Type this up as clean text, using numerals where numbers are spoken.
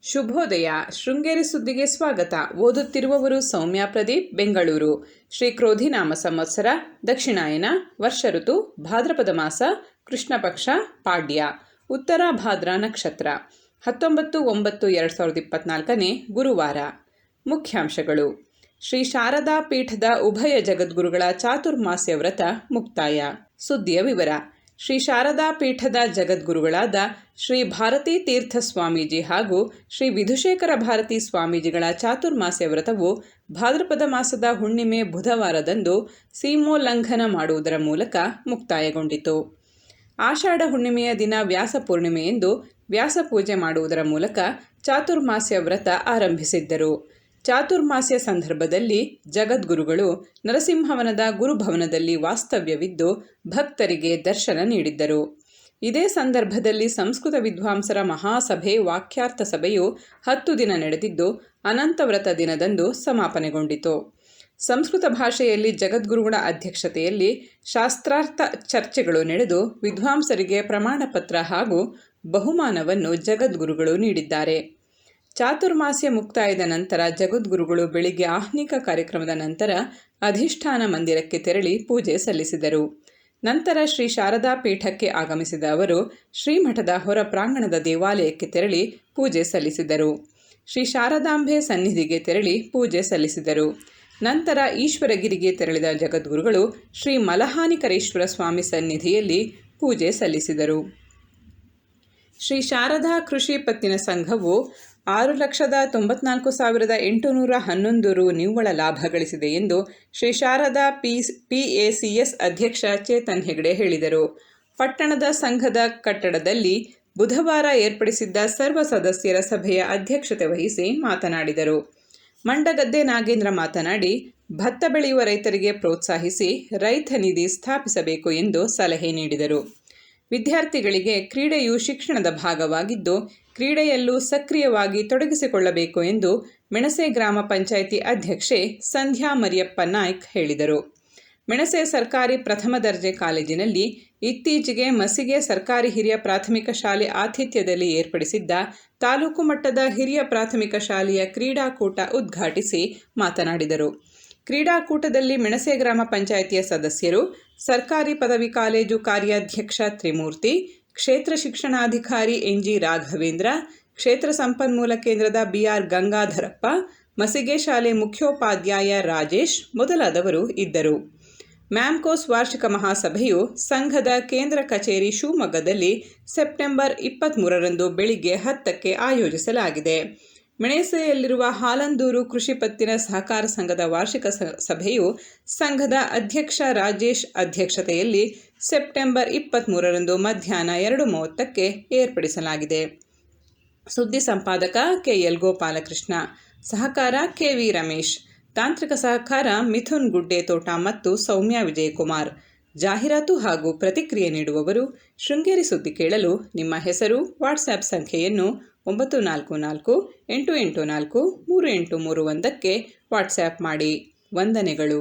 ಶುಭೋದಯ. ಶೃಂಗೇರಿ ಸುದ್ದಿಗೆ ಸ್ವಾಗತ. ಓದುತ್ತಿರುವವರು ಸೌಮ್ಯ ಪ್ರದೀಪ್, ಬೆಂಗಳೂರು. ಶ್ರೀ ಕ್ರೋಧಿನಾಮ ಸಂವತ್ಸರ, ದಕ್ಷಿಣಾಯನ, ವರ್ಷ ಋತು ಭಾದ್ರಪದ ಮಾಸ, ಕೃಷ್ಣ ಪಕ್ಷ, ಪಾಡ್ಯ, ಉತ್ತರ ಭಾದ್ರ ನಕ್ಷತ್ರ, 19/9/2024 ಗುರುವಾರ. ಮುಖ್ಯಾಂಶಗಳು. ಶ್ರೀ ಶಾರದಾ ಪೀಠದ ಉಭಯ ಜಗದ್ಗುರುಗಳ ಚಾತುರ್ಮಾಸ್ಯ ವ್ರತ ಮುಕ್ತಾಯ. ಸುದ್ದಿಯ ವಿವರ. ಶ್ರೀ ಶಾರದಾ ಪೀಠದ ಜಗದ್ಗುರುಗಳಾದ ಶ್ರೀ ಭಾರತೀ ತೀರ್ಥ ಸ್ವಾಮೀಜಿ ಹಾಗೂ ಶ್ರೀ ವಿಧುಶೇಖರ ಭಾರತೀ ಸ್ವಾಮೀಜಿಗಳ ಚಾತುರ್ಮಾಸ್ಯ ವ್ರತವು ಭಾದ್ರಪದ ಮಾಸದ ಹುಣ್ಣಿಮೆ ಬುಧವಾರದಂದು ಸೀಮೋಲ್ಲಂಘನ ಮಾಡುವುದರ ಮೂಲಕ ಮುಕ್ತಾಯಗೊಂಡಿತು. ಆಷಾಢ ಹುಣ್ಣಿಮೆಯ ದಿನ ವ್ಯಾಸ ಪೂರ್ಣಿಮೆಯೆಂದು ವ್ಯಾಸ ಪೂಜೆ ಮಾಡುವುದರ ಮೂಲಕ ಚಾತುರ್ಮಾಸ್ಯ ವ್ರತ ಆರಂಭಿಸಿದ್ದರು. ಚಾತುರ್ಮಾಸ್ಯ ಸಂದರ್ಭದಲ್ಲಿ ಜಗದ್ಗುರುಗಳು ನರಸಿಂಹವನದ ಗುರುಭವನದಲ್ಲಿ ವಾಸ್ತವ್ಯವಿದ್ದು ಭಕ್ತರಿಗೆ ದರ್ಶನ ನೀಡಿದ್ದರು. ಇದೇ ಸಂದರ್ಭದಲ್ಲಿ ಸಂಸ್ಕೃತ ವಿದ್ವಾಂಸರ ಮಹಾಸಭೆ ವಾಕ್ಯಾರ್ಥ ಸಭೆಯು 10 ದಿನ ನಡೆದಿದ್ದು ಅನಂತವ್ರತ ದಿನದಂದು ಸಮಾಪನೆಗೊಂಡಿತು. ಸಂಸ್ಕೃತ ಭಾಷೆಯಲ್ಲಿ ಜಗದ್ಗುರುಗಳ ಅಧ್ಯಕ್ಷತೆಯಲ್ಲಿ ಶಾಸ್ತ್ರಾರ್ಥ ಚರ್ಚೆಗಳು ನಡೆದು ವಿದ್ವಾಂಸರಿಗೆ ಪ್ರಮಾಣಪತ್ರ ಹಾಗೂ ಬಹುಮಾನವನ್ನು ಜಗದ್ಗುರುಗಳು ನೀಡಿದ್ದಾರೆ. ಚಾತುರ್ಮಾಸ್ಯ ಮುಕ್ತಾಯದ ನಂತರ ಜಗದ್ಗುರುಗಳು ಬೆಳಿಗ್ಗೆ ಆಹ್ನಿಕ ಕಾರ್ಯಕ್ರಮದ ನಂತರ ಅಧಿಷ್ಠಾನ ಮಂದಿರಕ್ಕೆ ತೆರಳಿ ಪೂಜೆ ಸಲ್ಲಿಸಿದರು. ನಂತರ ಶ್ರೀ ಶಾರದಾ ಪೀಠಕ್ಕೆ ಆಗಮಿಸಿದ ಅವರು ಶ್ರೀಮಠದ ಹೊರ ಪ್ರಾಂಗಣದ ದೇವಾಲಯಕ್ಕೆ ತೆರಳಿ ಪೂಜೆ ಸಲ್ಲಿಸಿದರು. ಶ್ರೀ ಶಾರದಾಂಬೆ ಸನ್ನಿಧಿಗೆ ತೆರಳಿ ಪೂಜೆ ಸಲ್ಲಿಸಿದರು. ನಂತರ ಈಶ್ವರಗಿರಿಗೆ ತೆರಳಿದ ಜಗದ್ಗುರುಗಳು ಶ್ರೀ ಮಲಹಾನಿಕರೇಶ್ವರ ಸ್ವಾಮಿ ಸನ್ನಿಧಿಯಲ್ಲಿ ಪೂಜೆ ಸಲ್ಲಿಸಿದರು. ಶ್ರೀ ಶಾರದಾ ಕೃಷಿ ಪತ್ತಿನ ಸಂಘವು 6,94,811 ರು ನಿವ್ವಳ ಲಾಭ ಗಳಿಸಿದೆ ಎಂದು ಶ್ರೀ ಶಾರದಾ PACS ಅಧ್ಯಕ್ಷ ಚೇತನ್ ಹೆಗ್ಡೆ ಹೇಳಿದರು. ಪಟ್ಟಣದ ಸಂಘದ ಕಟ್ಟಡದಲ್ಲಿ ಬುಧವಾರ ಏರ್ಪಡಿಸಿದ್ದ ಸರ್ವ ಸದಸ್ಯರ ಸಭೆಯ ಅಧ್ಯಕ್ಷತೆ ವಹಿಸಿ ಮಾತನಾಡಿದರು. ಮಂಡಗದ್ದೆ ನಾಗೇಂದ್ರ ಮಾತನಾಡಿ, ಭತ್ತ ಬೆಳೆಯುವ ರೈತರಿಗೆ ಪ್ರೋತ್ಸಾಹಿಸಿ ರೈತ ನಿಧಿ ಸ್ಥಾಪಿಸಬೇಕು ಎಂದು ಸಲಹೆ ನೀಡಿದರು. ವಿದ್ಯಾರ್ಥಿಗಳಿಗೆ ಕ್ರೀಡೆಯು ಶಿಕ್ಷಣದ ಭಾಗವಾಗಿದ್ದು ಕ್ರೀಡೆಯಲ್ಲೂ ಸಕ್ರಿಯವಾಗಿ ತೊಡಗಿಸಿಕೊಳ್ಳಬೇಕು ಎಂದು ಮೆಣಸೆ ಗ್ರಾಮ ಪಂಚಾಯಿತಿ ಅಧ್ಯಕ್ಷೆ ಸಂಧ್ಯಾ ಮರಿಯಪ್ಪ ನಾಯ್ಕ್ ಹೇಳಿದರು. ಮೆಣಸೆ ಸರ್ಕಾರಿ ಪ್ರಥಮ ದರ್ಜೆ ಕಾಲೇಜಿನಲ್ಲಿ ಇತ್ತೀಚೆಗೆ ಮಸಿಗೆ ಸರ್ಕಾರಿ ಹಿರಿಯ ಪ್ರಾಥಮಿಕ ಶಾಲೆ ಆತಿಥ್ಯದಲ್ಲಿ ಏರ್ಪಡಿಸಿದ್ದ ತಾಲೂಕು ಮಟ್ಟದ ಹಿರಿಯ ಪ್ರಾಥಮಿಕ ಶಾಲೆಯ ಕ್ರೀಡಾಕೂಟ ಉದ್ಘಾಟಿಸಿ ಮಾತನಾಡಿದರು. ಕ್ರೀಡಾಕೂಟದಲ್ಲಿ ಮೆಣಸೆ ಗ್ರಾಮ ಪಂಚಾಯಿತಿಯ ಸದಸ್ಯರು, ಸರ್ಕಾರಿ ಪದವಿ ಕಾಲೇಜು ಕಾರ್ಯಾಧ್ಯಕ್ಷ ತ್ರಿಮೂರ್ತಿ, ಕ್ಷೇತ್ರ ಶಿಕ್ಷಣಾಧಿಕಾರಿ NG ರಾಘವೇಂದ್ರ, ಕ್ಷೇತ್ರ ಸಂಪನ್ಮೂಲ ಕೇಂದ್ರದ BR ಗಂಗಾಧರಪ್ಪ, ಮಸಿಗೆ ಶಾಲೆ ಮುಖ್ಯೋಪಾಧ್ಯಾಯ ರಾಜೇಶ್ ಮೊದಲಾದವರು ಇದ್ದರು. ಮ್ಯಾಮ್ಕೋಸ್ ವಾರ್ಷಿಕ ಮಹಾಸಭೆಯು ಸಂಘದ ಕೇಂದ್ರ ಕಚೇರಿ ಶಿವಮೊಗ್ಗದಲ್ಲಿ ಸೆಪ್ಟೆಂಬರ್ 23ರಂದು ಬೆಳಿಗ್ಗೆ 10ಕ್ಕೆ ಆಯೋಜಿಸಲಾಗಿದೆ. ಮೆಣಸೆಯಲ್ಲಿರುವ ಹಾಲಂದೂರು ಕೃಷಿ ಪತ್ತಿನ ಸಹಕಾರ ಸಂಘದ ವಾರ್ಷಿಕ ಸಭೆಯು ಸಂಘದ ಅಧ್ಯಕ್ಷ ರಾಜೇಶ್ ಅಧ್ಯಕ್ಷತೆಯಲ್ಲಿ ಸೆಪ್ಟೆಂಬರ್ 23ರಂದು ಮಧ್ಯಾಹ್ನ 2:30ಕ್ಕೆ ಏರ್ಪಡಿಸಲಾಗಿದೆ. ಸುದ್ದಿ ಸಂಪಾದಕ KL ಗೋಪಾಲಕೃಷ್ಣ, ಸಹಕಾರ KV ರಮೇಶ್, ತಾಂತ್ರಿಕ ಸಹಕಾರ ಮಿಥುನ್ ಗುಡ್ಡೆ ತೋಟ ಮತ್ತು ಸೌಮ್ಯ ವಿಜಯಕುಮಾರ್. ಜಾಹೀರಾತು ಹಾಗೂ ಪ್ರತಿಕ್ರಿಯೆ ನೀಡುವವರು. ಶೃಂಗೇರಿ ಸುದ್ದಿ ಕೇಳಲು ನಿಮ್ಮ ಹೆಸರು, ವಾಟ್ಸ್ಆ್ಯಪ್ ಸಂಖ್ಯೆಯನ್ನು 944-884-3831ಕ್ಕೆ ವಾಟ್ಸ್ಆ್ಯಪ್ ಮಾಡಿ. ವಂದನೆಗಳು.